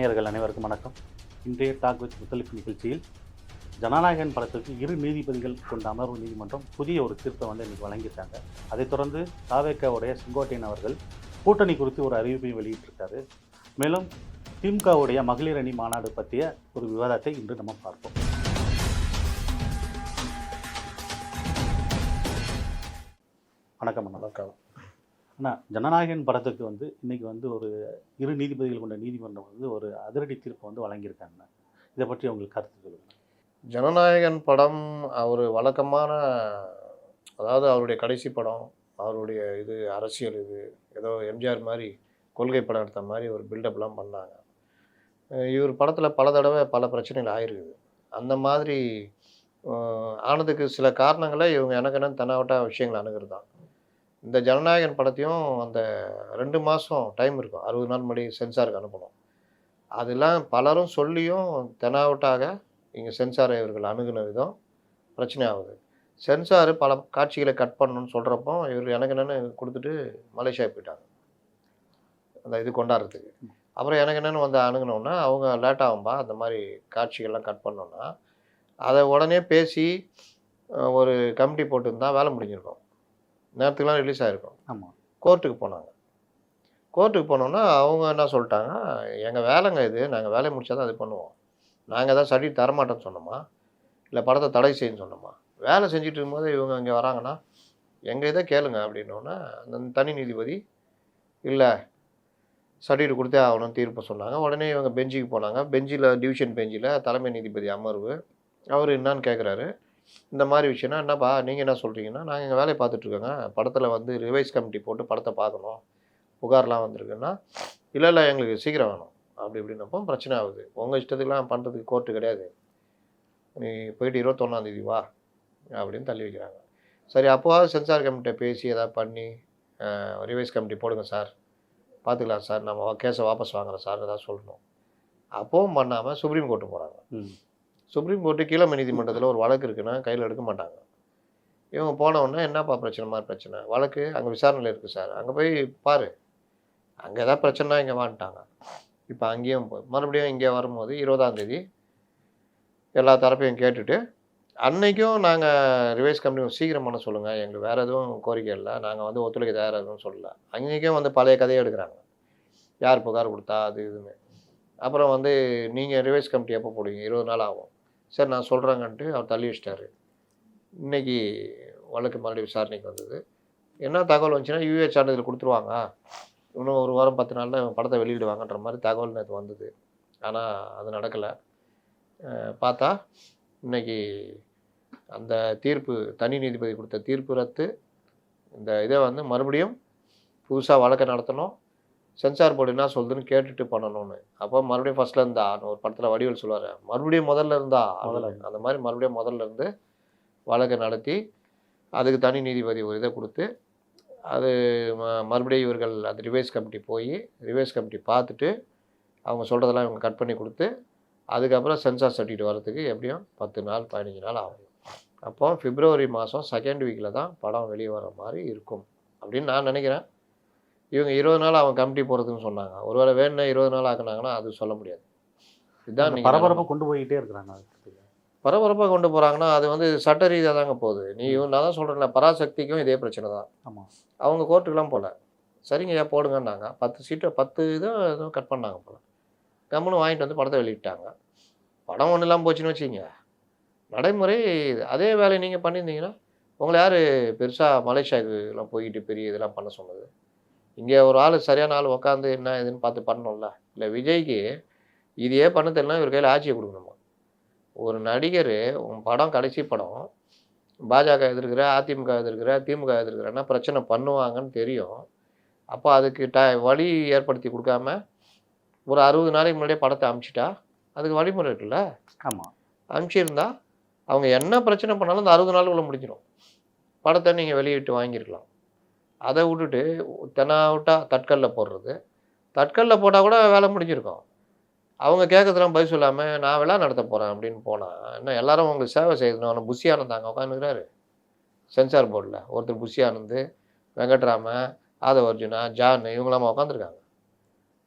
நேயர்கள் அனைவருக்கும் வணக்கம். இன்றைய டாக் வித் முத்தலிஃப் நிகழ்ச்சியில் ஜனநாயகன் படத்திற்கு 2 நீதிபதிகள் கொண்ட அமர்வு நீதிமன்றம் புதிய ஒரு தீர்ப்பை இன்னைக்கு வழங்கியிருக்காங்க. அதைத் தொடர்ந்து தாவேக்காவுடைய செங்கோட்டையன் அவர்கள் கூட்டணி குறித்து ஒரு அறிவிப்பையும் வெளியிட்டிருக்காரு. மேலும் திமுகவுடைய மகளிர் அணி மாநாடு பற்றிய ஒரு விவாதத்தை இன்று நம்ம பார்ப்போம். வணக்கம் வணக்கம் அண்ணா. ஜனநாயகன் படத்துக்கு இன்னைக்கு ஒரு 2 நீதிபதிகள் கொண்ட நீதிமன்றம் ஒரு அதிரடி தீர்ப்பு வழங்கியிருக்காங்க. இதை பற்றி உங்களுக்கு கருத்து சொல்லுங்கள். ஜனநாயகன் படம் அவர் வழக்கமான, அதாவது அவருடைய கடைசி படம், அவருடைய இது அரசியல், இது ஏதோ எம்ஜிஆர் மாதிரி கொள்கை படம் எடுத்த மாதிரி ஒரு பில்டப்லாம் பண்ணாங்க. இவர் படத்தில் பல தடவை பல பிரச்சனைகள் ஆகிருக்குது. அந்த மாதிரி ஆனதுக்கு சில காரணங்களை இவங்க எனக்கு என்ன தென்னாவட்டா விஷயங்கள் அணுகிறது தான். இந்த ஜனநாயகன் படத்தையும் அந்த 2 மாதம் டைம் இருக்கும், 60 நாள் முன்னாடி சென்சாருக்கு அனுப்பணும். அதெல்லாம் பலரும் சொல்லியும் தெனாவட்டாக இங்கே சென்சாரை இவர்கள் அணுகுன விதம் பிரச்சனை ஆகுது. சென்சார் பல காட்சிகளை கட் பண்ணணும்னு சொல்கிறப்போ இவர் எனக்கு என்னென்னு கொடுத்துட்டு மலேசியா போயிட்டாங்க அந்த இது கொண்டாடுறதுக்கு. அப்புறம் எனக்கு என்னென்னு அணுகுனோன்னா அவங்க லேட் ஆகும்பா அந்த மாதிரி காட்சிகள்லாம் கட் பண்ணோன்னா அதை உடனே பேசி ஒரு கமிட்டி போட்டுருந்தா வேலை முடிஞ்சிருக்கும், நேரத்துக்குலாம் ரிலீஸ் ஆகிருக்கும். ஆமாம். கோர்ட்டுக்கு போனாங்க. கோர்ட்டுக்கு போனோன்னா அவங்க என்ன சொல்லிட்டாங்க, எங்கள் வேலைங்க இது, நாங்கள் வேலையை முடிச்சா தான் இது பண்ணுவோம். நாங்கள் தான் சர்டிஃபிகேட் தரமாட்டோன்னு சொன்னோமா, இல்லை படத்தை தடை செய்யணும்னு சொன்னோமா? வேலை செஞ்சுட்டு இருக்கும்போது இவங்க இங்கே வராங்கன்னா எங்கள் இதை கேளுங்க அப்படின்னோன்னா அந்த தனி நீதிபதி இல்லை சர்டிஃபிகேட் கொடுத்தே ஆகணும்னு தீர்ப்பு சொன்னாங்க. உடனே இவங்க பெஞ்சுக்கு போனாங்க. பெஞ்சில் டிவிஷன் பெஞ்சில் தலைமை நீதிபதி அமர்வு அவர் என்னான்னு கேட்குறாரு, இந்த மாதிரி விஷயம்னா என்னப்பா நீங்கள் என்ன சொல்கிறீங்கன்னா, நாங்கள் எங்கள் வேலையை பார்த்துட்ருக்கோங்க, படத்தில் ரிவைஸ் கமிட்டி போட்டு படத்தை பார்க்கணும், புகார்லாம் வந்திருக்குன்னா, இல்லை எங்களுக்கு சீக்கிரம் வேணும் அப்படி இப்படின்னப்போ பிரச்சனை ஆகுது. உங்கள் இஷ்டத்துக்குலாம் பண்ணுறதுக்கு கோர்ட்டு கிடையாது, நீ போயிட்டு 21ஆம் வா அப்படின்னு தள்ளி வைக்கிறாங்க. சரி, அப்போவாது சென்சார் கமிட்டியை பேசி எதாவது பண்ணி ரிவைஸ் கமிட்டி போடுங்க சார், பார்த்துக்கலாம் சார், நம்ம கேஸை வாபஸ் வாங்குறோம் சார் ஏதாவது சொல்லணும். அப்போவும் பண்ணாமல் சுப்ரீம் கோர்ட்டு போகிறாங்க. சுப்ரீம் கோர்ட்டு கீழமை நீதிமன்றத்தில் ஒரு வழக்கு இருக்குன்னா கையில் எடுக்க மாட்டாங்க. இவங்க போனவுடனே என்னப்பா பிரச்சனை மாதிரி பிரச்சனை, வழக்கு அங்கே விசாரணையில் இருக்குது சார், அங்கே போய் பாரு, அங்கே ஏதாவது பிரச்சனைனா இங்கே வாங்கிட்டாங்க. இப்போ அங்கேயும் மறுபடியும் இங்கே வரும்போது 20ஆம் எல்லா தரப்பையும் கேட்டுட்டு அன்னைக்கும் நாங்கள் ரிவைஸ் கம்பெனி சீக்கிரம் பண்ண சொல்லுங்கள், எங்களுக்கு வேறு எதுவும் கோரிக்கை இல்லை, நாங்கள் ஒத்துழைக்க தயாராக எதுவும் சொல்லலை. அன்றைக்கும் பழைய கதையை எடுக்கிறாங்க, யார் புகார் கொடுத்தா அது இதுன்னு. அப்புறம் நீங்கள் ரிவைஸ் கமிட்டி எப்போ போடுவீங்க, 20 நாள் ஆகும். சரி நான் சொல்கிறேங்கன்ட்டு அவர் தள்ளி வச்சிட்டாரு. இன்றைக்கி வழக்கு மறுபடியும் விசாரணைக்கு வந்தது. என்ன தகவல் வந்துச்சுன்னா யூஏ சான்றிதழ் கொடுத்துருவாங்க, இன்னும் 1 வாரம் 10 நாளில் படத்தை வெளியிடுவாங்கன்ற மாதிரி தகவல் நேற்று வந்தது. ஆனால் அது நடக்கலை. பார்த்தா இன்றைக்கி அந்த தீர்ப்பு, தனி நீதிபதி கொடுத்த தீர்ப்பு ரத்து. இந்த இதை மறுபடியும் புதுசாக வழக்கை நடத்தணும், சென்சார் போர்டு என்ன சொல்லுதுன்னு கேட்டுட்டு பண்ணணும்னு. அப்போ மறுபடியும் ஃபஸ்ட்டில் இருந்தா ஒரு படத்தில் வடிவேல் சொல்லுவார், மறுபடியும் முதல்ல இருந்தா அந்த மாதிரி மறுபடியும் முதல்ல இருந்து வழக்கை நடத்தி அதுக்கு தனி நீதிபதி ஒரு இதை கொடுத்து அது மறுபடியும் இவர்கள் அது ரிவைஸ் கமிட்டி போய் ரிவைஸ் கமிட்டி பார்த்துட்டு அவங்க சொல்கிறதெல்லாம் இவங்க கட் பண்ணி கொடுத்து அதுக்கப்புறம் சென்சார் சர்டிஃபிகேட் வரதுக்கு எப்படியும் 10 நாள் 15 நாள் ஆகும். அப்போ பிப்ரவரி மாதம் 2nd வீக்கில் தான் படம் வெளியே வர மாதிரி இருக்கும் அப்படின்னு நான் நினைக்கிறேன். இவங்க 20 நாள் அவங்க கமிட்டி போகிறதுன்னு சொன்னாங்க. ஒருவேளை வேணும்னா 20 நாள் ஆக்குனாங்கன்னா அது சொல்ல முடியாது. இதுதான் நீங்கள் பரபரப்பாக கொண்டு போய்கிட்டே இருக்கிறாங்க. பரபரப்பாக கொண்டு போகிறாங்கன்னா அது சட்ட ரீதியாக தாங்க போகுது. நான் தான் சொல்கிறேன்ல, பராசக்திக்கும் இதே பிரச்சனை தான். ஆமாம். அவங்க கோர்ட்டுக்கெலாம் போகல, சரிங்க ஏன் போடுங்கன்னாங்க. 10 சீட்டை 10 எதுவும் கட் பண்ணாங்க போல். கம்முன்னு வாங்கிட்டு படத்தை வெளியிட்டாங்க. படம் ஒன்றும் இல்லாமல் போச்சுன்னு வச்சுக்கிங்க. நடைமுறை அதே வேலையை நீங்கள் பண்ணியிருந்தீங்கன்னா உங்களை யார் பெருசாக மலேசியாவுக்குலாம் போய்கிட்டு பெரிய இதெல்லாம் பண்ண சொன்னது? இங்கே ஒரு ஆள் சரியான ஆள் உட்காந்து என்ன இதுன்னு பார்த்து பண்ணணும்ல. இல்லை விஜய்க்கு இதையே பண்ண தெரியலாம், இவர் கையில் ஆட்சியை கொடுக்கணுமா? ஒரு நடிகர் உன் படம் கடைசி படம் பாஜக எதிர்க்கிற, அதிமுக எதிர்க்கிற, திமுக எதிர்க்கிறன்னா பிரச்சனை பண்ணுவாங்கன்னு தெரியும். அப்போ அதுக்கு வழி ஏற்படுத்தி கொடுக்காம ஒரு 60 நாளைக்கு முன்னாடியே படத்தை அனுப்பிச்சிட்டா அதுக்கு வழிமுறை இருக்குல்ல. ஆமாம். அனுப்பிச்சிருந்தா அவங்க என்ன பிரச்சனை பண்ணாலும் அந்த 60 நாளுக்குள்ளே முடிஞ்சிடும். படத்தை நீங்கள் வெளியிட்டு வாங்கியிருக்கலாம். அதை விட்டுட்டு தெனாவட்டா தட்கலில் போடுறது, தட்கலில் போட்டால் கூட வேலை முடிஞ்சிருக்கும். அவங்க கேட்கறதுலாம் பதில் சொல்லாமல் நான் விழா நடத்த போகிறேன் அப்படின்னு போனால் என்ன எல்லாரும் உங்களுக்கு சேவை செய்யணும். ஆனால் புஷி ஆனந்த் அங்கே உட்காந்துக்கிறாரு சென்சார் போர்டில். ஒருத்தர் புஷி ஆனந்த், வெங்கட்ராமன், ஆதவ அர்ஜுனா, ஜான் இவங்களாம உட்காந்துருக்காங்க.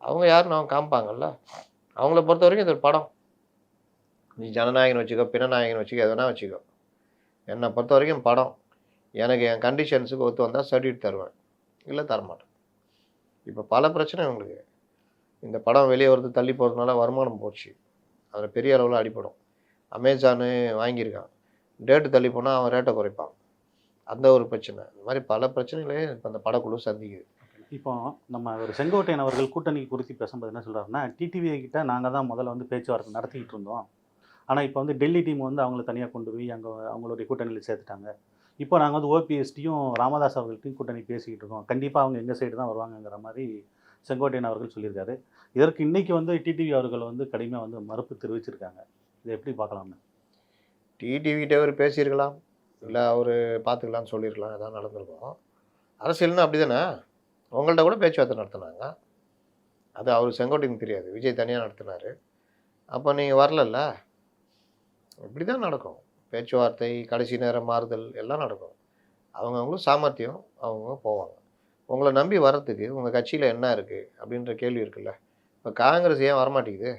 அவங்க யாருன்னு அவங்க காமிப்பாங்கல்ல. அவங்கள பொறுத்த வரைக்கும் இது ஒரு படம். நீ ஜனநாயகன் வச்சுக்கோ, பிணநாயகன் வச்சுக்கோ, எதனா வச்சுக்கோ. என்னை பொறுத்த வரைக்கும் படம். எனக்கு என் கண்டிஷன்ஸுக்கு ஒத்து வந்தால் சர்டிஃபிகேட் தருவேன், இல்லை தரமாட்டேன். இப்போ பல பிரச்சனை உங்களுக்கு. இந்த படம் வெளியே வரது தள்ளி போகிறதுனால வருமானம் போச்சு, அதில் பெரிய அளவில் அடிப்படும். அமேசானு வாங்கியிருக்கான், டேட்டு தள்ளி போனால் அவன் ரேட்டை குறைப்பான், அந்த ஒரு பிரச்சனை. இந்த மாதிரி பல பிரச்சனைகளே இப்போ அந்த படக்குழு சந்திக்குது. இப்போ நம்ம ஒரு செங்கோட்டையன் அவர்கள் கூட்டணி குறித்து பேசும்போது என்ன சொல்கிறாருன்னா, டிடிவி கிட்ட நாங்கள் தான் முதல்ல வந்து பேச்சுவார்த்தை நடத்திக்கிட்டு இருந்தோம். ஆனால் இப்போ வந்து டெல்லி டீம் வந்து அவங்கள தனியாக கொண்டு போய் அங்கே அவங்களுடைய கூட்டணியில் சேர்த்துட்டாங்க. இப்போ நாங்கள் வந்து ஓபிஎஸ்டியும் ராமதாஸ் அவர்கள்ட்டையும் கூட்டணி பேசிக்கிட்டு இருக்கோம். கண்டிப்பாக அவங்க எங்கள் சைடு தான் வருவாங்கங்கிற மாதிரி செங்கோட்டையன் அவர்கள் சொல்லியிருக்காரு. இதற்கு இன்றைக்கி வந்து டிடிவி அவர்கள் வந்து கடுமையாக வந்து மறுப்பு தெரிவிச்சிருக்காங்க. இதை எப்படி பார்க்கலாம்னு? டிடிவிகிட்ட அவர் பேசியிருக்கலாம், இல்லை அவர் பார்த்துக்கலான்னு சொல்லியிருக்கலாம், எதாவது நடந்திருக்கும். அரசியல்னு அப்படி தானே. உங்கள்கிட்ட கூட பேச்சுவார்த்தை நடத்தினாங்க, அது அவர் செங்கோட்டையனுக்கு தெரியாது, விஜய் தனியாக நடத்தினார். அப்போ நீங்கள் வரலல்ல. இப்படி தான் நடக்கும். பேச்சுவார்த்தை, கடைசி நேரம் மாறுதல் எல்லாம் நடக்கும். அவங்கவுங்களும் சாமர்த்தியம், அவங்க போவாங்க. உங்களை நம்பி வர்றதுக்கு உங்கள் கட்சியில் என்ன இருக்குது அப்படின்ற கேள்வி இருக்குல்ல. இப்போ காங்கிரஸ் ஏன் வரமாட்டேங்குது?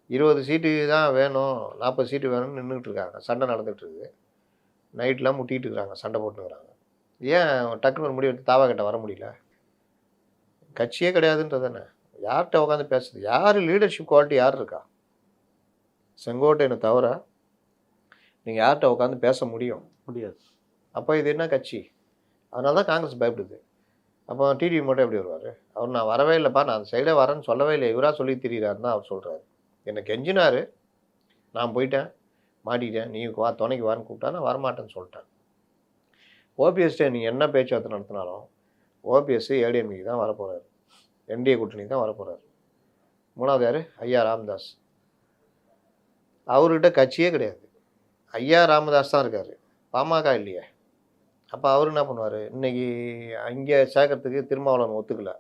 20 சீட்டு தான் வேணும், 40 சீட்டு வேணும்னு நின்றுட்டு இருக்காங்க, சண்டை நடந்துகிட்ருக்குது. நைட்லாம் முட்டிகிட்டு இருக்கிறாங்க, சண்டை போட்டுக்கிறாங்க. ஏன் டக்குன்னு ஒரு முடிவு எடுத்து தாவா கிட்ட வர முடியல? கட்சியே கிடையாதுன்றது தானே. யார்கிட்ட உட்காந்து பேசுறது? யார் லீடர்ஷிப் குவாலிட்டி யார் இருக்கா? செங்கோட்டையனை தவிர நீங்கள் யார்கிட்ட உட்காந்து பேச முடியாது. அப்போ இது என்ன கட்சி? அதனால தான் காங்கிரஸ் பயப்படுது. அப்போ டிடிவி மட்டும் எப்படி வருவார்? அவர் நான் வரவே இல்லைப்பா, நான் அந்த சைடே வரேன்னு சொல்லவே இல்லை, இவராக சொல்லி திரிகிறாருன்னு அவர் சொல்கிறாரு. என்னை கெஞ்சினார், நான் போயிட்டேன், மாட்டிக்கிட்டேன், நீ வா துணைக்கு வான்னு கூப்பிட்டா நான் வரமாட்டேன்னு சொல்லிட்டேன். ஓபிஎஸ்டே நீங்கள் என்ன பேச்சுவார்த்தை நடத்தினாலும் ஓபிஎஸ் ஏடிஎம்கே தான் வரப்போகிறார், என்டிஏ கூட்டணி தான் வரப்போகிறார். மூணாவது யார்? ஐயா ராமதாஸ். அவர்கிட்ட கட்சியே கிடையாது, ஐயா ராமதாஸ் தான் இருக்கார், பாமக இல்லையே. அப்போ அவர் என்ன பண்ணுவார்? இன்றைக்கி அங்கே சேர்க்கறதுக்கு திருமாவளவன் ஒத்துக்கலை,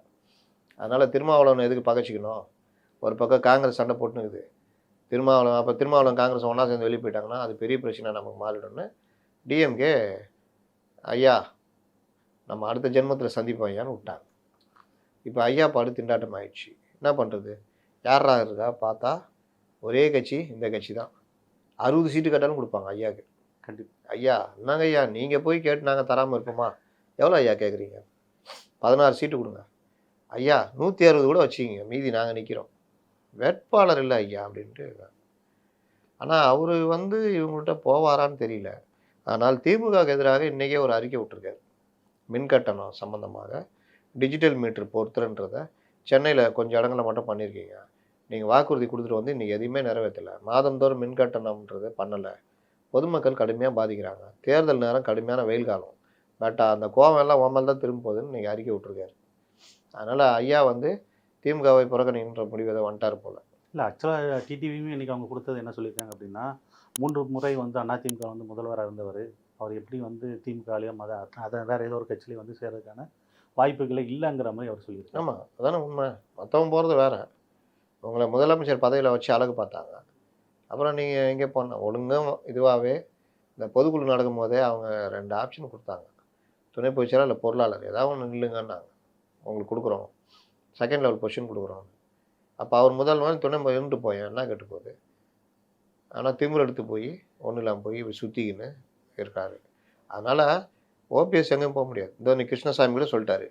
அதனால் திருமாவளவன் எதுக்கு பகைச்சிக்கணும்? ஒரு பக்கம் காங்கிரஸ் சண்டை போட்டுனுக்குது, திருமாவளவன் அப்போ திருமாவளவன் காங்கிரஸ் ஒன்றா சேர்ந்து வெளியே போயிட்டாங்கன்னா அது பெரிய பிரச்சனை நமக்கு மாறிடும்னு டிஎம்கே ஐயா நம்ம அடுத்த ஜென்மத்தில் சந்திப்போம் ஐயான்னு விட்டாங்க. இப்போ ஐயா பாடு திண்டாட்டம் ஆயிடுச்சு. என்ன பண்ணுறது? யாரா இருக்கா பார்த்தா ஒரே கட்சி, இந்த கட்சி தான். 60 சீட்டு கேட்டாலும் கொடுப்பாங்க ஐயாவுக்கு. கண்டிப்பாக. ஐயா என்னங்க ஐயா, நீங்கள் போய் கேட்டு நாங்கள் தராமல் இருப்போமா? எவ்வளோ ஐயா கேட்குறீங்க? 16 சீட்டு கொடுங்க ஐயா, 160 கூட வச்சுக்கிங்க, மீதி நாங்கள் நிற்கிறோம், வேட்பாளர் இல்லை ஐயா அப்படின்ட்டு. ஆனால் அவர் வந்து இவங்கள்ட்ட போவாரான்னு தெரியல. ஆனால் திமுகவுக்கு எதிராக இன்றைக்கே ஒரு அறிக்கை விட்டுருக்காரு. மின்கட்டணம் சம்மந்தமாக டிஜிட்டல் மீட்டர் பொறுத்துறன்றதை சென்னையில் கொஞ்சம் இடங்களில் மட்டும் பண்ணியிருக்கீங்க, நீங்கள் வாக்குறுதி கொடுத்துட்டு வந்து இன்றைக்கி எதையுமே நிறைவேற்றலை, மாதந்தோறும் மின்கட்டணம்ன்றது பண்ணலை, பொதுமக்கள் கடுமையாக பாதிக்கிறாங்க, தேர்தல் நேரம் கடுமையான வெயில் காலம், பட் அந்த கோவம் எல்லாம் ஓமல் தான் திரும்ப போகுதுன்னு இன்றைக்கி அறிக்கை விட்டுருக்காரு. அதனால் ஐயா வந்து திமுகவை புறக்கணிக்கின்ற முடிவை வந்துட்டார் போல். இல்லை, ஆக்சுவலாக டிடிவியுமே இன்றைக்கி அவங்க கொடுத்தது என்ன சொல்லியிருக்காங்க அப்படின்னா, 3 முறை வந்து அதிமுக வந்து முதல்வராக இருந்தவர், அவர் எப்படி வந்து திமுகலையோ அதை வேறு ஏதோ ஒரு கட்சியிலையும் வந்து சேர்றதுக்கான வாய்ப்புகளே இல்லைங்கிற மாதிரி அவர் சொல்லியிருக்காரு. ஆமாம், அதானே உண்மை. மற்றவங்க போகிறது வேறு. உங்களை முதலமைச்சர் பதவியில் வச்சு அழகு பார்த்தாங்க, அப்புறம் நீங்கள் எங்கே போன ஒழுங்காக இதுவாகவே இந்த பொதுக்குழு நடக்கும் போதே அவங்க 2 ஆப்ஷன் கொடுத்தாங்க, துணை பொதுச்செயலாளர் இல்லை பொருளாளர், ஏதாவது ஒன்று நில்லுங்கன்னாங்க, உங்களுக்கு கொடுக்குறோம், செகண்ட் லெவல் பொசிஷன் கொடுக்குறோம். அப்போ அவர் முதல்வர் துணை இருந்துட்டு போயேன், என்ன கெட்டு போகுது? ஆனால் திமிர் எடுத்து போய் ஒன்றும் இல்லாமல் போய் இப்படி சுற்றிக்கின்னு இருக்காரு. அதனால் ஓபிஎஸ் எங்கேயும் போக முடியாது. இந்த கிருஷ்ணசாமி கூட சொல்லிட்டாரு,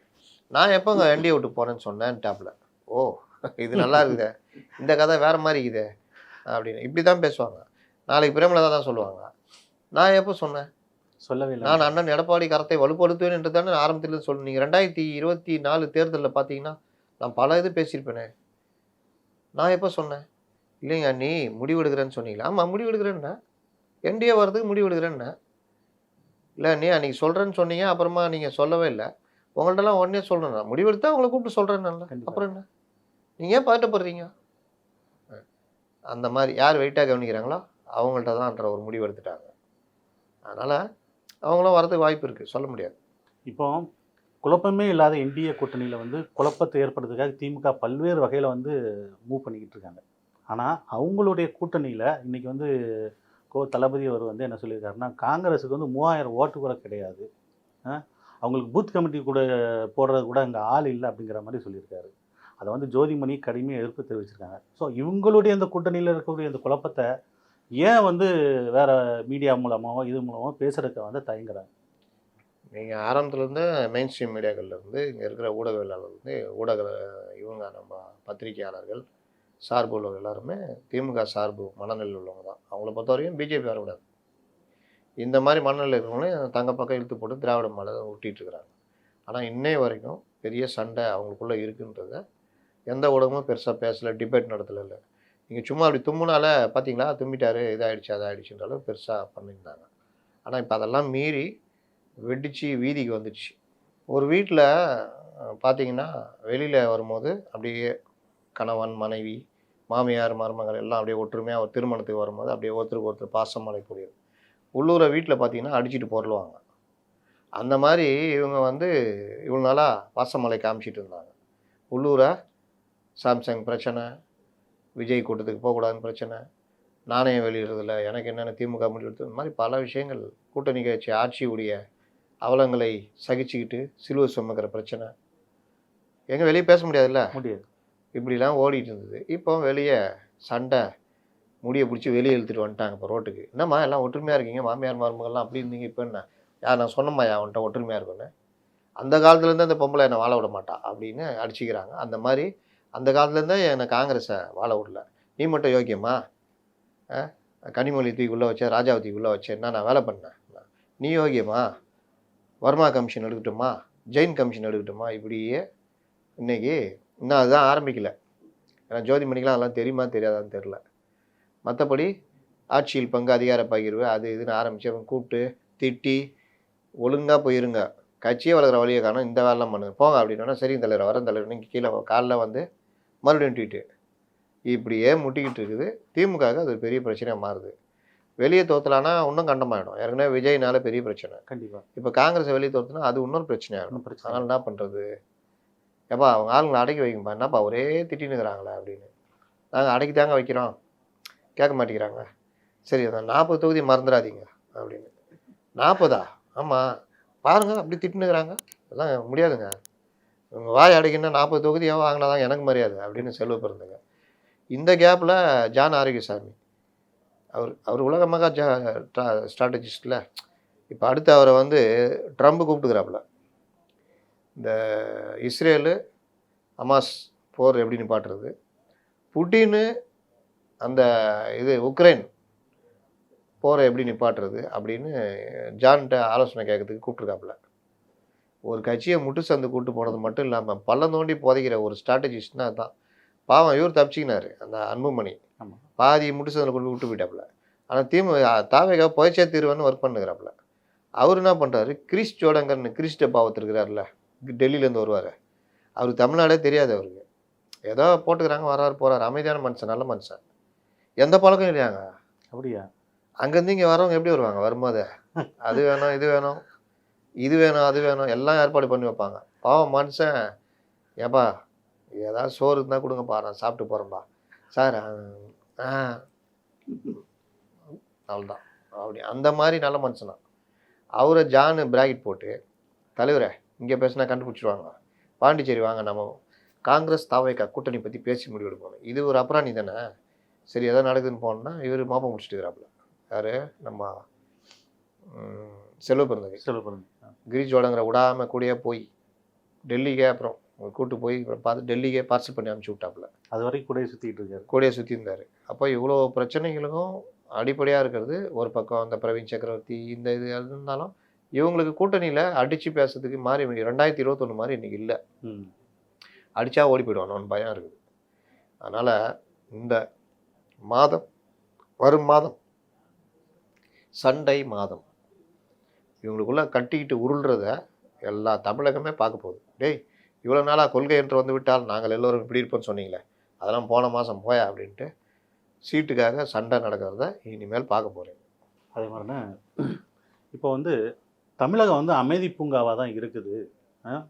நான் எப்போங்க என்டிஏ விட்டு போகிறேன்னு சொன்னேன் டேப்பில். ஓ இது நல்லா இருக்குதே, இந்த கதை வேறு மாதிரி இருக்குதே அப்படின்னு இப்படி தான் பேசுவாங்க. நாளைக்கு பிரேமலதா தான் சொல்லுவாங்க, நான் எப்போ சொன்னேன்? சொல்லவே இல்லை. நான் அண்ணன் எடப்பாடி கரத்தை வலுப்படுத்துவேன் என்று தானே ஆரம்பத்தில் சொல்லு. நீங்கள் 2024 தேர்தலில் பார்த்தீங்கன்னா நான் பல இது பேசியிருப்பேனே, நான் எப்போ சொன்னேன்? இல்லைங்க நீ முடிவெடுக்கிறேன்னு சொன்னீங்களா? ஆமாம் முடிவெடுக்கிறேன்னா, என்டிஏ வர்றதுக்கு முடிவெடுக்கிறேன்னா. இல்லை நீ அன்றைக்கி சொல்கிறேன்னு சொன்னீங்க, அப்புறமா நீங்கள் சொல்லவே இல்லை. உங்கள்கிட்டலாம் உடனே சொல்கிறேன், நான் முடிவெடுத்தா உங்களை கூப்பிட்டு சொல்கிறேன் நல்லா, அப்புறம் என்ன நீங்கள் ஏன் பதட்டப்படுறீங்க? அந்த மாதிரி யார் வெயிட்டாக கவனிக்கிறாங்களோ அவங்கள்ட்ட தான்ன்ற ஒரு முடிவு எடுத்துட்டாங்க. அதனால் அவங்களும் வரதுக்கு வாய்ப்பு இருக்குது, சொல்ல முடியாது. இப்போ குழப்பமே இல்லாத என்டிஏ கூட்டணியில் வந்து குழப்பத்தை ஏற்படுறதுக்காக திமுக பல்வேறு வகையில் வந்து மூவ் பண்ணிக்கிட்டு இருக்காங்க. ஆனால் அவங்களுடைய கூட்டணியில் இன்றைக்கி வந்து தளபதி அவர் வந்து என்ன சொல்லியிருக்காருன்னா, காங்கிரஸுக்கு வந்து 3000 ஓட்டு கூட கிடையாது, அவங்களுக்கு பூத் கமிட்டி கூட போடுறது கூட அங்கே ஆள் இல்லை அப்படிங்கிற மாதிரி சொல்லியிருக்காரு. அதை வந்து ஜோதிமணி கடுமையாக எதிர்ப்பு தெரிவிச்சிருக்காங்க. ஸோ இவங்களுடைய இந்த கூட்டணியில் இருக்கக்கூடிய இந்த குழப்பத்தை ஏன் வந்து வேற மீடியா மூலமாவோ இது மூலமாவோ பேசுறதுக்கு வந்து தயங்குறாங்க? நீங்கள் ஆரம்பத்துலேருந்து மெயின் ஸ்ட்ரீம் மீடியாக்கள்லேருந்து இங்கே இருக்கிற ஊடகவியலாளர்லேருந்து இவங்க நம்ம பத்திரிகையாளர்கள் சார்பு உள்ளவங்க எல்லாருமே திமுக சார்பு மனநிலையில் உள்ளவங்க தான். அவங்கள பொறுத்த வரைக்கும் பிஜேபி வரக்கூடாது. இந்த மாதிரி மனநிலை இருக்கிறவங்களே தங்க பக்கம் இழுத்து போட்டு திராவிட மாடலை ஒட்டிகிட்டு இருக்கிறாங்க. ஆனால் இன்னைய வரைக்கும் பெரிய சண்டை அவங்களுக்குள்ளே இருக்குன்றத எந்த ஊடகமும் பெருசாக பேசலை, டிபேட் நடத்தலை. இல்லை, நீங்கள் சும்மா அப்படி தும்முனால பார்த்தீங்களா, தும்பிட்டாரு, இதாகிடுச்சு அதாகிடுச்சுன்ற அளவு பெருசாக பண்ணியிருந்தாங்க. ஆனால் இப்போ அதெல்லாம் மீறி வெடித்து வீதிக்கு வந்துடுச்சு. ஒரு வீட்டில் பார்த்தீங்கன்னா வெளியில் வரும்போது அப்படியே கணவன் மனைவி மாமியார் மருமகள் எல்லாம் அப்படியே ஒற்றுமையாக ஒரு திருமணத்துக்கு வரும்போது அப்படியே ஒருத்தருக்கு ஒருத்தர் பாசம் மலைக்கூடியது. உள்ளூரை வீட்டில் பார்த்தீங்கன்னா அடிச்சுட்டு பொருளுவாங்க. அந்த மாதிரி இவங்க வந்து இவ்வளோ நாளாக பாசமலை காமிச்சிட்டு இருந்தாங்க. உள்ளூரை சாம்சங் பிரச்சனை, விஜய் கூட்டத்துக்கு போகக்கூடாதுன்னு பிரச்சனை, நாணயம் வெளியிடுறதில்ல, எனக்கு என்னென்ன திமுக முடிவெடுத்து, இந்த மாதிரி பல விஷயங்கள் கூட்டணி கட்சி ஆட்சியுடைய அவலங்களை சகிச்சுக்கிட்டு சிலுவை சுமக்கிற பிரச்சனை எங்கே வெளியே பேச முடியாதுல்ல, முடியாது. இப்படிலாம் ஓடிட்டு இருந்தது. இப்போ வெளியே சண்டை முடியை பிடிச்சி வெளியே இழுத்துட்டு வந்துட்டாங்க. இப்போ ரோட்டுக்கு என்னம்மா எல்லாம் ஒற்றுமையாக இருக்கீங்க, மாமியார் மருமகள்லாம் அப்படி இருந்தீங்க, இப்போ என்ன யார் நான் சொன்னம்மா அவன்கிட்ட ஒற்றுமையாக இருக்குன்னு, அந்த காலத்துலேருந்து அந்த பொம்பளை என்னை வாழ விட மாட்டா அப்படின்னு அடிச்சிக்கிறாங்க. அந்த மாதிரி அந்த காலத்துலேருந்தே என்னை காங்கிரஸை வாழ விடல, நீ மட்டும் யோக்கியம்மா, கனிமொழி தூக்கி உள்ளே வச்சேன், ராஜாவை தூக்கி உள்ளே வச்சேன், என்ன நான் வேலை பண்ணேன், நீ யோகியமா, வர்மா கமிஷன் எடுக்கட்டுமா, ஜெயின் கமிஷன் எடுக்கட்டுமா, இப்படியே இன்றைக்கி இன்னும் அதுதான் ஆரம்பிக்கலை. ஏன்னா ஜோதிமணிக்கெலாம் அதெல்லாம் தெரியுமா தெரியாதான்னு தெரில. மற்றபடி ஆட்சியில் பங்கு அதிகார பகிர்வு அது இதுன்னு ஆரம்பித்து அவங்க கூப்பிட்டு திட்டி ஒழுங்காக போயிருங்க, கட்சியே வளர்க்குற வழியை காணும், இந்த வேலைலாம் பண்ணுங்க போங்க அப்படின்னா, சரிங்க தலைவர் வரேன் தலைவர், நீங்கள் கீழே காலில் வந்து மறுபடியும் ட்வீட்டு, இப்படியே முட்டிக்கிட்டு இருக்குது. திமுகவுக்கு அது பெரிய பிரச்சனையாக மாறுது. வெளியே தோற்றலான்னா இன்னும் கண்டமாயிடும். ஏற்கனவே விஜய்னால பெரிய பிரச்சனை. கண்டிப்பாக இப்போ காங்கிரஸை வெளியே தோற்றுனா அது இன்னொரு பிரச்சனையாகும். அதனால் என்ன பண்ணுறது, ஏப்பா அவங்க ஆளுங்களை அடக்கி வைக்கும்பா, என்னப்பா ஒரே திட்டினுங்கிறாங்களே அப்படின்னு. நாங்கள் அடக்கி தாங்க வைக்கிறோம், கேட்க மாட்டேங்கிறாங்க. சரி அந்த 40 தொகுதி மறந்துடாதீங்க அப்படின்னு. 40ஆ? ஆமாம் பாருங்கள் அப்படி திட்டுனுங்கிறாங்க, அதெல்லாம் முடியாதுங்க, உங்கள் வாய் அடைக்கினா 40 தொகுதியாக வாங்கினா தான் எனக்கு மரியாதை அப்படின்னு செல்வ பிறந்தங்க. இந்த கேப்பில் ஜான் ஆரோக்கியசாமி அவர் உலக மகா ஸ்ட்ராட்டஜிஸ்டில் இப்போ அடுத்து அவரை வந்து ட்ரம்ப் கூப்பிட்டுக்கிறாப்புல. இந்த இஸ்ரேலு ஹமாஸ் போர் எப்படி நிப்பாட்டுறது, புட்டின்னு அந்த உக்ரைன் போரை எப்படி நிப்பாட்டுறது அப்படின்னு ஜான்கிட்ட ஆலோசனை கேட்கறதுக்கு கூப்பிட்ருக்காப்புல. ஒரு கட்சியை முட்டு சந்து கூப்பிட்டு போனது மட்டும் இல்லாமல் பள்ளம் தோண்டி புதைக்கிற ஒரு ஸ்ட்ராட்டஜிஸ்ட்னா அதுதான். பாவம் இவர் தப்பிச்சிக்கினார், அந்த அன்புமணி பாதி முட்டு சந்தில் கொண்டு விட்டு போயிட்டாப்புல. ஆனால் தாவேகா புதைச்சே தீர்வுன்னு ஒர்க் பண்ணுகிறாப்புல. அவர் என்ன பண்ணுறாரு, கிறிஸ் ஜோடங்கர்னு கிறிஸ்ட பாவத்தில் இருக்கிறார்ல, டெல்லியிலேருந்து வருவார், அவருக்கு தமிழ்நாடே தெரியாது, அவருக்கு ஏதோ போட்டுக்கிறாங்க, வர்றாரு போகிறார், அமைதியான மனுஷன், நல்ல மனுஷன், எந்த பழக்கம் இல்லையாங்க. அப்படியா? அங்கேருந்து இங்கே வரவங்க எப்படி வருவாங்க, வரும்போது அது வேணும் இது வேணும் இது வேணும் அது வேணும் எல்லாம் ஏற்பாடு பண்ணி வைப்பாங்க. பாவம் மனுஷன், ஏப்பா ஏதாவது சோறு இருந்தால் கொடுங்கப்பா, நான் சாப்பிட்டு போகிறேன்ப்பா சார், அவ்வளோதான் அப்படி அந்த மாதிரி நல்ல மனுஷனா. அவரை ஜானு பிராக்கெட் போட்டு, தலைவரை இங்கே பேசினா கண்டுபிடிச்சிடுவாங்க, பாண்டிச்சேரி வாங்க நம்ம காங்கிரஸ் தாவேகா கூட்டணி பற்றி பேசி முடிவெடுப்போம். இது ஒரு அப்புறாணி தானே. சரி எதாவது நடக்குதுன்னு போனோம்னா இவர் மாப்பம் முடிச்சுட்டுக்கிறாப்புல. யார், நம்ம செல்வ பிறந்தகை கிரிஜோடங்கிற விடாமல் கூடயே போய் டெல்லிக்கே அப்புறம் கூட்டு போய் பார்த்து டெல்லிக்கே பார்சல் பண்ணி அனுப்பிச்சி விட்டாப்புல. அது வரைக்கும் கூடயே சுற்றிட்டு இருக்காரு, கூடயே சுற்றி இருந்தார். அப்போ இவ்வளோ பிரச்சனைகளுக்கும் அடிப்படையாக இருக்கிறது ஒரு பக்கம் அந்த பிரவீன் சக்கரவர்த்தி இந்த இது இருந்தாலும் இவங்களுக்கு கூட்டணியில் அடித்து பேசுறதுக்கு மாறி 2021 மாதிரி இன்றைக்கி இல்லை. அடித்தா ஓடி போயிடுவானோன்னு பயம் இருக்குது. அதனால் இந்த மாதம் வரும் மாதம் சண்டை மாதம், இவங்களுக்குள்ளே கட்டிக்கிட்டு உருள்றத எல்லா தமிழகமே பார்க்க போகுது. டேய் இவ்வளோ நாளாக கொள்கை என்று வந்து விட்டால் நாங்கள் எல்லோரும் இப்படி இருப்போம்னு சொன்னீங்களே, அதெல்லாம் போன மாதம் போயா அப்படின்ட்டு சீட்டுக்காக சண்டை நடக்கிறத இனிமேல் பார்க்க போகிறேன். அதே மாதிரினா இப்போ வந்து தமிழகம் வந்து அமைதி பூங்காவாக தான் இருக்குது.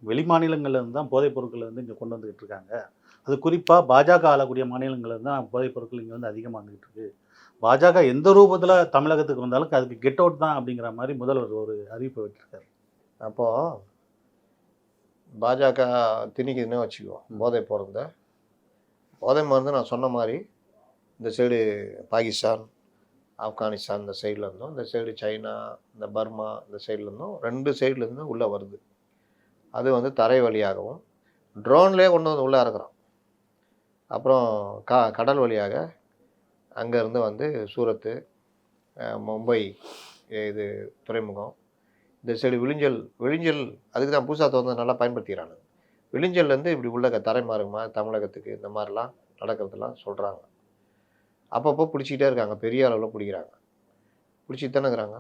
வெளி மாநிலங்கள்லேருந்து தான் போதைப் பொருட்களை வந்து இங்கே கொண்டு வந்துக்கிட்டு இருக்காங்க. அது குறிப்பாக பாஜக ஆளக்கூடிய மாநிலங்கள்லேருந்து தான் போதைப் பொருட்கள் இங்கே வந்து அதிகமாக வந்துக்கிட்டு இருக்குது. பாஜக எந்த ரூபத்தில் தமிழகத்துக்கு வந்தாலும் அதுக்கு கெட் அவுட் தான் அப்படிங்கிற மாதிரி முதல்வர் ஒரு அறிவிப்பை விட்டுருக்காரு. அப்போது பாஜக திணிக்குதுன்னு வச்சுக்குவோம், போதை போகிறத போதை மருந்து நான் சொன்ன மாதிரி இந்த சைடு பாகிஸ்தான், ஆப்கானிஸ்தான் இந்த சைடில் இருந்தும், இந்த சைடு சைனா, இந்த பர்மா இந்த சைடில் இருந்தும் 2 சைட்லேருந்து உள்ளே வருது. அது வந்து தரை வழியாகவும் ட்ரோன்லேயே கொண்டு வந்து உள்ளே இறக்குறோம். அப்புறம் கடல் வழியாக அங்கேருந்து வந்து சூரத்து, மும்பை இது துறைமுகம், இந்த சைடு விழிஞ்சல் அதுக்கு தான் புதுசாக திறந்து நல்லா பயன்படுத்திக்கிறாங்க. விழிஞ்சல்லேருந்து இப்படி உள்ள தரை மாறுமா தமிழகத்துக்கு இந்த மாதிரிலாம் நடக்கிறதுலாம் சொல்கிறாங்க. அப்பப்போ பிடிச்சிக்கிட்டே இருக்காங்க, பெரிய அளவில் பிடிக்கிறாங்க. பிடிச்சிட்டு தானே இருக்கிறாங்க.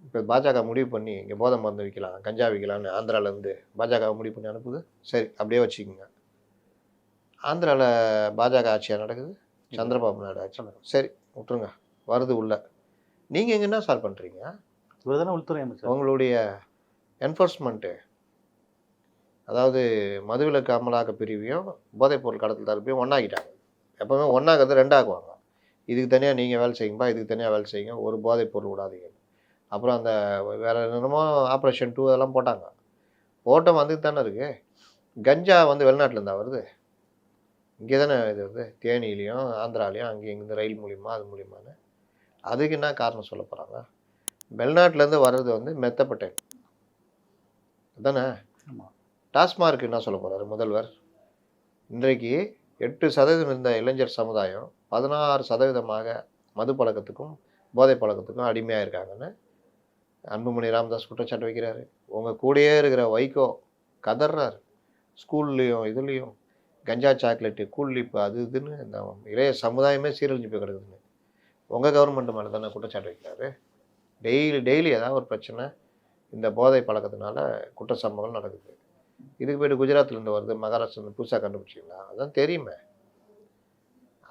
இப்போ பாஜக முடிவு பண்ணி இங்கே போதை மருந்து விற்கலாம், கஞ்சா விற்கலான்னு ஆந்திராவிலேருந்து பாஜக முடிவு பண்ணி அனுப்புது. சரி அப்படியே வச்சுக்கோங்க. ஆந்திராவில் பாஜக ஆட்சியாக நடக்குது, சந்திரபாபு நாயுடு ஆட்சி. சரி விட்டுருங்க, வருது உள்ள. நீங்கள் இங்கே என்ன சார் பண்ணுறீங்க? இவர் தானே உள்துறை அமைச்சர். உங்களுடைய என்ஃபோர்ஸ்மெண்ட்டு, அதாவது மதுவிலக்கு அமலாக்க பிரிவையும் போதைப்பொருள் கடத்தல் தரப்பையும் ஒன்றாக்கிட்டாங்க. எப்போவுமே ஒன்றாக்கிறது 2 ஆக்குவாங்க. இதுக்கு தனியாக நீங்கள் வேலை செய்யுங்கப்பா, இதுக்கு தனியாக வேலை செய்யுங்க, ஒரு போதைப்பொருள் விடாதீங்க. அப்புறம் அந்த வேறு என்னமோ ஆப்ரேஷன் 2 அதெல்லாம் போட்டாங்க. ஓட்டம் வந்துட்டு தானே இருக்குது. கஞ்சா வந்து வெளிநாட்டிலேருந்தா வருது, இங்கே தானே இது வருது, தேனியிலையும் ஆந்திராலையும் அங்கேயும் இங்கேருந்து ரயில் மூலிமா அது மூலிமான்னு. அதுக்கு என்ன காரணம் சொல்ல போகிறாங்க? வெளிநாட்டிலேருந்து வர்றது வந்து மெத்தப்பட்டேன் தானே. டாஸ்மார்க் என்ன சொல்ல போகிறாரு முதல்வர்? இன்றைக்கு 8% இருந்த இளைஞர் சமுதாயம் 16% மது பழக்கத்துக்கும் போதை பழக்கத்துக்கும் அடிமையாக இருக்காங்கன்னு அன்புமணி ராமதாஸ் குற்றச்சாட்டு வைக்கிறாரு. உங்கள் கூடயே இருக்கிற வைகோ கதறாரு. ஸ்கூல்லையும் இதுலேயும் கஞ்சா சாக்லேட்டு கூல்லிப்பு அது இதுன்னு இந்த இளைய சமுதாயமே சீரழிஞ்சு போய் கிடக்குதுன்னு உங்கள் கவர்மெண்ட் மேலே தானே குற்றச்சாட்டு வைக்கிறாரு. டெய்லி ஏதாவது ஒரு பிரச்சனை இந்த போதை பழக்கத்தினால குற்ற சம்பவங்கள் நடக்குது. இதுக்கு போய்ட்டு குஜராத்லேருந்து வருது, மகாராஷ்டிராலேருந்து புதுசாக கண்டுபிடிச்சிங்களா? அதான் தெரியுமே,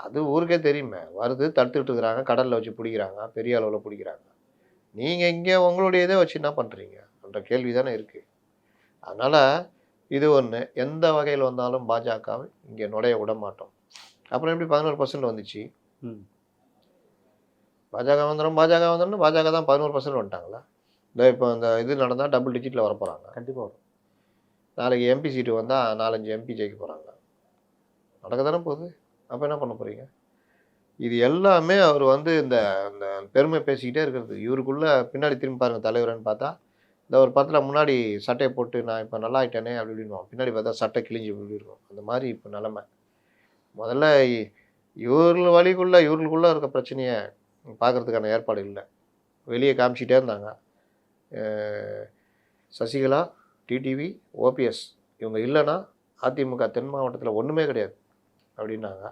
அது ஊருக்கே தெரியுமே. வருது, தடுத்துக்கிட்டு இருக்கிறாங்க, கடலில் வச்சு பிடிக்கிறாங்க, பெரிய அளவில் பிடிக்கிறாங்க. நீங்கள் இங்கே உங்களுடைய இதை வச்சு என்ன பண்ணுறீங்க என்ற கேள்வி தானே இருக்குது. அதனால் இது ஒன்று, எந்த வகையில் வந்தாலும் பாஜகவை இங்கே நுழைய விட மாட்டோம். அப்புறம் எப்படி 11% வந்துச்சு? பாஜக வந்துடும் பாஜக தான் 11% வந்துட்டாங்களா? இப்போ இந்த இது நடந்தால் டபுள் டிஜிட்டில் வர போகிறாங்க. கண்டிப்பாக வரும். நாளைக்கு எம்பி சீட்டு வந்தால் 4-5 எம்பி ஜெயிக்க போகிறாங்க. நடக்க தானே போகுது. அப்போ என்ன பண்ண போகிறீங்க? இது எல்லாமே அவர் வந்து இந்த இந்த பெருமை பேசிக்கிட்டே இருக்கிறது. இவருக்குள்ளே பின்னாடி திரும்பி பாருங்கள் தலைவர்னு பார்த்தா, இந்த ஒரு படத்தில் முன்னாடி சட்டையை போட்டு நான் இப்போ நல்லா ஆகிட்டேனே அப்படி இப்படின்னுவோம், பின்னாடி பார்த்தா சட்டை கிழிஞ்சு இப்படி இருக்கும். அந்த மாதிரி இப்போ நிலமை. முதல்ல இவர்களுக்குள்ளே இருக்க பிரச்சனையை பார்க்குறதுக்கான ஏற்பாடு இல்லை. வெளியே காமிச்சிட்டே இருந்தாங்க. சசிகலா, டிடிவி, ஓபிஎஸ் இவங்க இல்லைன்னா அதிமுக தென் மாவட்டத்தில் ஒன்றுமே கிடையாது அப்படின்னாங்க.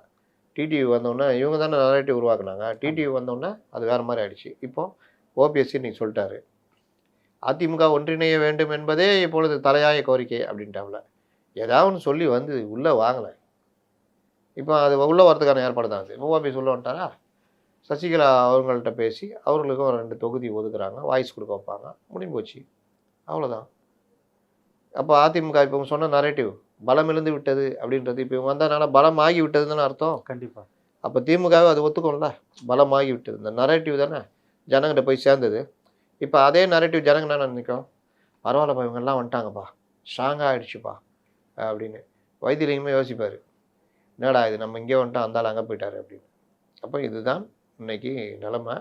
டிடிவி வந்தோடனே இவங்க தானே நரேட்டிவ் உருவாக்குனாங்க. டிடிவி வந்தோடனே அது வேறு மாதிரி ஆயிடுச்சு. இப்போது ஓபிஎஸ் இன்னைக்கு சொல்லிட்டாரு, அதிமுக ஒன்றிணைய வேண்டும் என்பதே இப்பொழுது தலையாய கோரிக்கை அப்படின்ட்டாவில். ஏதாவது ஒன்று சொல்லி வந்து உள்ளே வாங்கலை. இப்போ அது உள்ளே வரதுக்கான ஏற்பாடு தான். அது ஓபிஎஸ் உள்ளே வந்துட்டாரா? சசிகலா அவங்கள்ட்ட பேசி அவர்களுக்கும் 2 தொகுதி ஒதுக்குறாங்க, வாய்ஸ் கொடுக்க வைப்பாங்க, முடிஞ்சு போச்சு, அவ்வளோதான். அப்போ அதிமுக இப்போ சொன்ன நரேட்டிவ் பலம் இழந்து விட்டது அப்படின்றது இப்போ இவங்க வந்ததுனால பலம் ஆகி விட்டதுன்னு அர்த்தம். கண்டிப்பாக. அப்போ திமுகவே அது ஒத்துக்கோம்ல, பலம் ஆகி விட்டது. இந்த நரேட்டிவ் தானே ஜனங்கிட்ட போய் சேர்ந்தது. இப்போ அதே நரேட்டிவ் ஜனங்க என்ன நினைக்கும்? பரவாயில்லப்பா இவங்கெல்லாம் வந்துட்டாங்கப்பா, ஸ்ட்ராங்காக ஆகிடுச்சுப்பா அப்படின்னு. வைத்தியலிங்கமே யோசிப்பார், என்னடா இது நம்ம இங்கே வந்துட்டோம், அந்தாலும் அங்கே போயிட்டார் அப்படின்னு. அப்போ இதுதான் இன்னைக்கு நிலமை.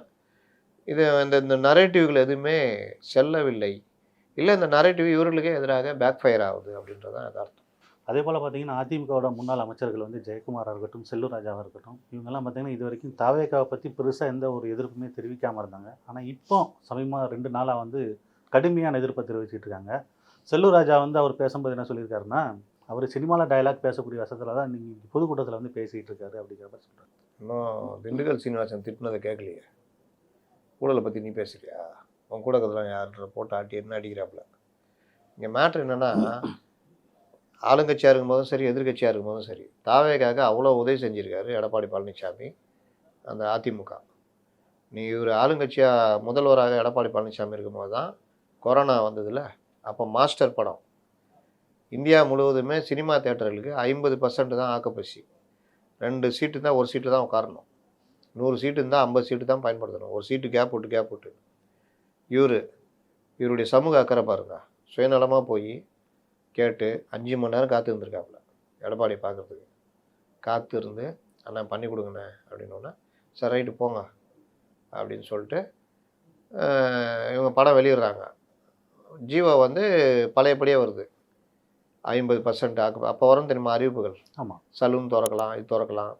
இது இந்த நரேட்டிவ்கள் எதுவுமே செல்லவில்லை. இல்லை, இந்த நரேட்டிவ் இவர்களுக்கே எதிராக பேக் ஃபயர் ஆகுது அப்படின்றதான் அது அர்த்தம். அதே போல் பார்த்தீங்கன்னா அதிமுகவோட முன்னாள் அமைச்சர்கள் வந்து ஜெயக்குமாராக இருக்கட்டும், செல்லூர் ராஜாவாக இருக்கட்டும், இவங்கெல்லாம் பார்த்தீங்கன்னா இது வரைக்கும் தாவேகாவை பற்றி பெருசாக எந்த ஒரு எதிர்ப்புமே தெரிவிக்காமல் இருந்தாங்க. ஆனால் இப்போ சமீபமாக 2 நாளாக வந்து கடுமையான எதிர்ப்பை தெரிவிச்சிட்டு இருக்காங்க. செல்லூர் ராஜா வந்து அவர் பேசும்போது என்ன சொல்லியிருக்காருன்னா, அவர் சினிமாவில் டயலாக் பேசக்கூடிய வசத்தில் தான் நீங்கள் பொதுக்கூட்டத்தில் வந்து பேசிகிட்டு இருக்காரு அப்படிங்கிற மாதிரி சொல்கிறார். இன்னும் திண்டுக்கல் சீனிவாசன் திட்டினதை கேட்கலையே. ஊழலை பற்றி நீ பேசுறியா? உன் கூட இருக்கிறதுலாம் யார் போட்டு ஆட்டி என்ன அடிக்கிறாப்புல? இங்கே மேட்ரு என்னென்னா, ஆளுங்கட்சியாக இருக்கும்போதும் சரி, எதிர்கட்சியாக இருக்கும்போதும் சரி, தாவேக்காக அவ்வளோ உதவி செஞ்சுருக்காரு எடப்பாடி பழனிசாமி, அந்த அதிமுக. நீ இவர் ஆளுங்கட்சியாக முதல்வராக எடப்பாடி பழனிசாமி இருக்கும்போது தான் கொரோனா வந்ததில்ல, அப்போ மாஸ்டர் படம் இந்தியா முழுவதுமே சினிமா தேட்டர்களுக்கு 50% தான் ஆக்கப்பசி. 2 சீட்டு தான், 1 சீட்டு தான் உட்காரணும். 100 சீட்டு இருந்தால் 50 சீட்டு தான் பயன்படுத்தணும். 1 சீட்டு கேப் விட்டு இவருடைய சமூக அக்கறை பாருங்க. சுயநலமாக போய் கேட்டு 5 மணி நேரம் காத்து இருந்திருக்காப்புல எடப்பாடியை பார்க்குறதுக்கு. காத்து இருந்து அண்ணா பண்ணி கொடுங்கண்ணே அப்படின்னோடனே சரி ரைட்டு போங்க அப்படின்னு சொல்லிட்டு இவங்க படம் வெளியிடுறாங்க. ஜீவா வந்து பழையபடியே வருது. 50% அப்போ வரும் தெரியுமா அறிவிப்புகள். ஆமாம். சலூன் திறக்கலாம், இது திறக்கலாம்,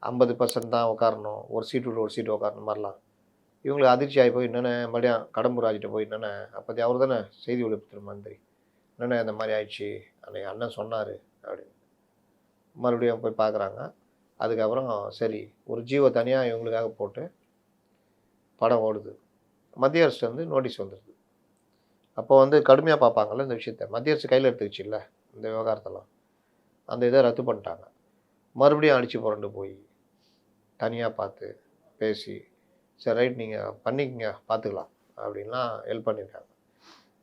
50% தான் உட்காரணும், ஒரு சீட்டு விட்டு ஒரு சீட்டு உட்காரணும் மாதிரிலாம். இவங்களுக்கு அதிர்ச்சி ஆகி போய் என்னென்ன மறுபடியும் கடம்பூராஜிட்ட போய் என்னென்ன அப்போதைய அவர் தானே செய்தி ஒலிபரப்பு மந்திரி, என்னென்ன இந்த மாதிரி ஆயிடுச்சு அன்னைக்கு அண்ணன் சொன்னார் அப்படின்னு மறுபடியும் போய் பார்க்குறாங்க. அதுக்கப்புறம் சரி ஒரு ஜீவோ தனியாக இவங்களுக்காக போட்டு படம் ஓடுது. மத்திய அரசு வந்து நோட்டீஸ் வந்துடுது. அப்போ வந்து கடுமையாக பார்ப்பாங்கள்ல இந்த விஷயத்த. மத்திய அரசு கையில் எடுத்துக்கிச்சு இல்லை இந்த விவகாரத்தெல்லாம். அந்த இதை ரத்து பண்ணிட்டாங்க. மறுபடியும் அடித்து புரண்டு போய் தனியாக பார்த்து பேசி சரி ரைட் நீங்கள் பண்ணிக்கங்க பார்த்துக்கலாம் அப்படின்லாம் ஹெல்ப் பண்ணியிருக்காங்க.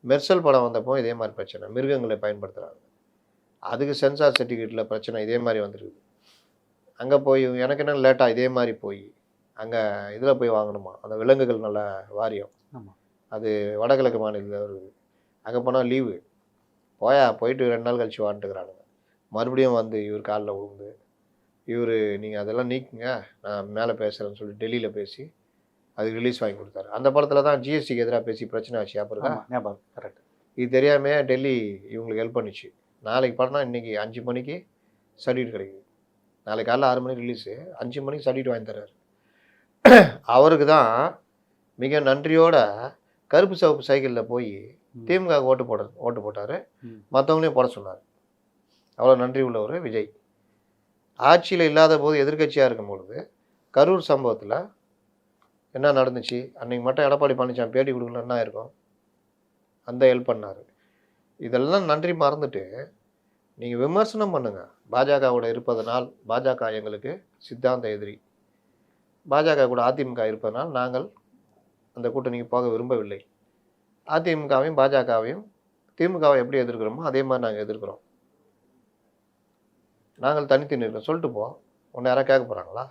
மெர்சல் படம் வந்தப்போ இதே மாதிரி பிரச்சனை, மிருகங்களை பயன்படுத்துகிறாங்க, அதுக்கு சென்சார் சர்டிஃபிகேட்டில் பிரச்சனை இதே மாதிரி வந்துருக்குது. அங்கே போய் எனக்கு என்ன லேட்டாக இதே மாதிரி போய் அங்கே இதில் போய் வாங்கணுமா அந்த விலங்குகள் நல்ல வாரியம், அது வடகிழக்கு மாநிலத்தில் இருக்குது. அங்கே போனால் லீவு போயிட்டு 2 நாள் கழிச்சு வாண்டுக்கிறானுங்க. மறுபடியும் வந்து இவர் காலில் விழுந்து இவர் நீங்கள் அதெல்லாம் நீக்குங்க நான் மேலே பேசுகிறேன்னு சொல்லி டெல்லியில் பேசி அதுக்கு ரிலீஸ் வாங்கி கொடுத்தாரு. அந்த படத்தில் தான் ஜிஎஸ்டிக்கு எதிராக பேசி பிரச்சனை ஆச்சு. அப்புறம் கரெக்ட். இது தெரியாமே டெல்லி இவங்களுக்கு ஹெல்ப் பண்ணிச்சு. நாளைக்கு படம்னா இன்றைக்கி 5 மணிக்கு சர்டிஃபிகேட் கிடைக்குது. நாளைக்கு காலைல 6 மணிக்கு ரிலீஸு, 5 மணிக்கு சர்டிஃபிகேட் வாங்கி தர்றாரு. அவருக்கு தான் மிக நன்றியோட கருப்பு சிவப்பு சைக்கிளில் போய் திமுக ஓட்டு போட்டார், மற்றவங்களையும் போட சொன்னார். அவ்வளோ நன்றி உள்ளவர் விஜய். ஆட்சியில் இல்லாத போது எதிர்க்கட்சியாக இருக்கும் பொழுது கரூர் சம்பவத்தில் என்ன நடந்துச்சு அன்றைக்கி மட்டும் எடப்பாடி பழனிசாமி பேட்டி கொடுக்கலன்னா இருக்கும், அந்த ஹெல்ப் பண்ணார். இதெல்லாம் நன்றி மறந்துட்டு நீங்கள் விமர்சனம் பண்ணுங்கள். பாஜகவோட இருப்பதனால் பாஜக எங்களுக்கு சித்தாந்த எதிரி, பாஜக கூட அதிமுக இருப்பதனால் நாங்கள் அந்த கூட்டணிக்கு போக விரும்பவில்லை, அதிமுகவையும் பாஜகவையும் திமுகவை எப்படி எதிர்க்கிறோமோ அதே மாதிரி நாங்கள் எதிர்க்கிறோம், நாங்கள் தனித்து நிற்கிறோம் சொல்லிட்டு போ. உன்னை யாராவது கேட்க போகிறாங்களா?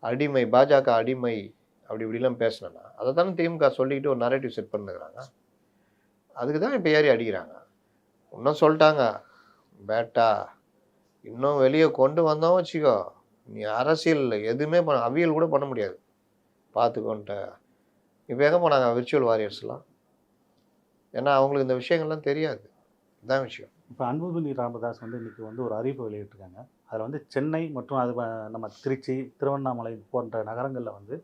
அடிமை பாஜக அடிமை அப்படி இப்படிலாம் பேசினேன்னா அதை தானே திமுக சொல்லிக்கிட்டு ஒரு நரேட்டிவ் செட் பண்ணுறாங்க. அதுக்கு தான் இப்போ ஏறி அடிக்கிறாங்க. இன்னும் சொல்லிட்டாங்க பேட்டா இன்னும் வெளியே கொண்டு வந்தோம் வச்சுக்கோ, நீ அரசியல் எதுவுமே அவியல் கூட பண்ண முடியாது பார்த்துக்கோன்ட்ட. இப்போ எங்கே போனாங்க விர்ச்சுவல் வாரியர்ஸ்லாம்? ஏன்னா அவங்களுக்கு இந்த விஷயங்கள்லாம் தெரியாது. இதுதான் விஷயம். இப்போ அன்புமணி ராமதாஸ் வந்து இன்றைக்கி வந்து ஒரு அறிவிப்பு வெளியிட்டிருக்காங்க. அதில் வந்து சென்னை மற்றும் அது நம்ம திருச்சி, திருவண்ணாமலை போன்ற நகரங்களில் வந்து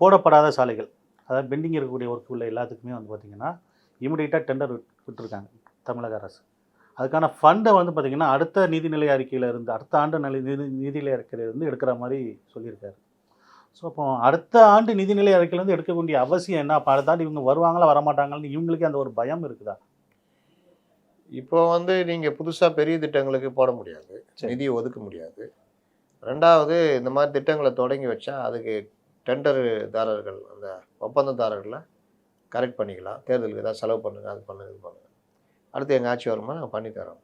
போடப்படாத சாலைகள், அதாவது பெண்டிங் இருக்கக்கூடிய ஒர்க் உள்ள எல்லாத்துக்குமே வந்து பார்த்திங்கன்னா இமிடியேட்டாக டெண்டர் விட்டுருக்காங்க தமிழக அரசு. அதுக்கான ஃபண்டை வந்து பார்த்திங்கன்னா அடுத்த நிதிநிலை அறிக்கையில் இருந்து அடுத்த ஆண்டு நிதிநிலை அறிக்கையிலேருந்து எடுக்கிற மாதிரி சொல்லியிருக்காரு. ஸோ அப்போ அடுத்த ஆண்டு நிதிநிலை அறிக்கையிலேருந்து எடுக்க வேண்டிய அவசியம் என்ன? அப்போ அடுத்த ஆண்டு இவங்க வருவாங்களா வரமாட்டாங்கன்னு இவங்களுக்கே அந்த ஒரு பயம் இருக்குதா? இப்போ வந்து நீங்கள் புதுசாக பெரிய திட்டங்களுக்கு போட முடியாது, நிதியை ஒதுக்க முடியாது. ரெண்டாவது இந்த மாதிரி திட்டங்களை தொடங்கி வச்சா அதுக்கு டெண்டர்தாரர்கள் அந்த ஒப்பந்ததாரர்களை கரெக்ட் பண்ணிக்கலாம். தேர்தலுக்கு ஏதாவது செலவு பண்ணுங்கள், அது பண்ணுங்கள், இது பண்ணுங்கள், அடுத்து எங்கள் ஆட்சி வருமா நாங்கள் பண்ணித்தரோம்,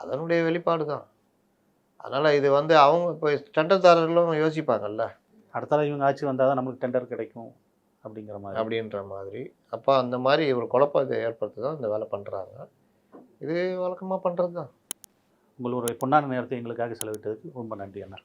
அதனுடைய வெளிப்பாடு தான். அதனால் இது வந்து அவங்க இப்போ டெண்டர்தாரர்களும் யோசிப்பாங்கல்ல, அடுத்தால இவங்க ஆட்சி வந்தால் தான் நம்மளுக்கு டெண்டர் கிடைக்கும் அப்படின்ற மாதிரி. அப்போ அந்த மாதிரி ஒரு குழப்பத்தை ஏற்படுத்தி தான் இந்த வேலை பண்ணுறாங்க. இது வழக்கமாக பண்ணுறது தான். உங்களுடைய பொன்னான நேரத்தை எங்களுக்காக செலவிட்டதுக்கு ரொம்ப நன்றி அண்ணா.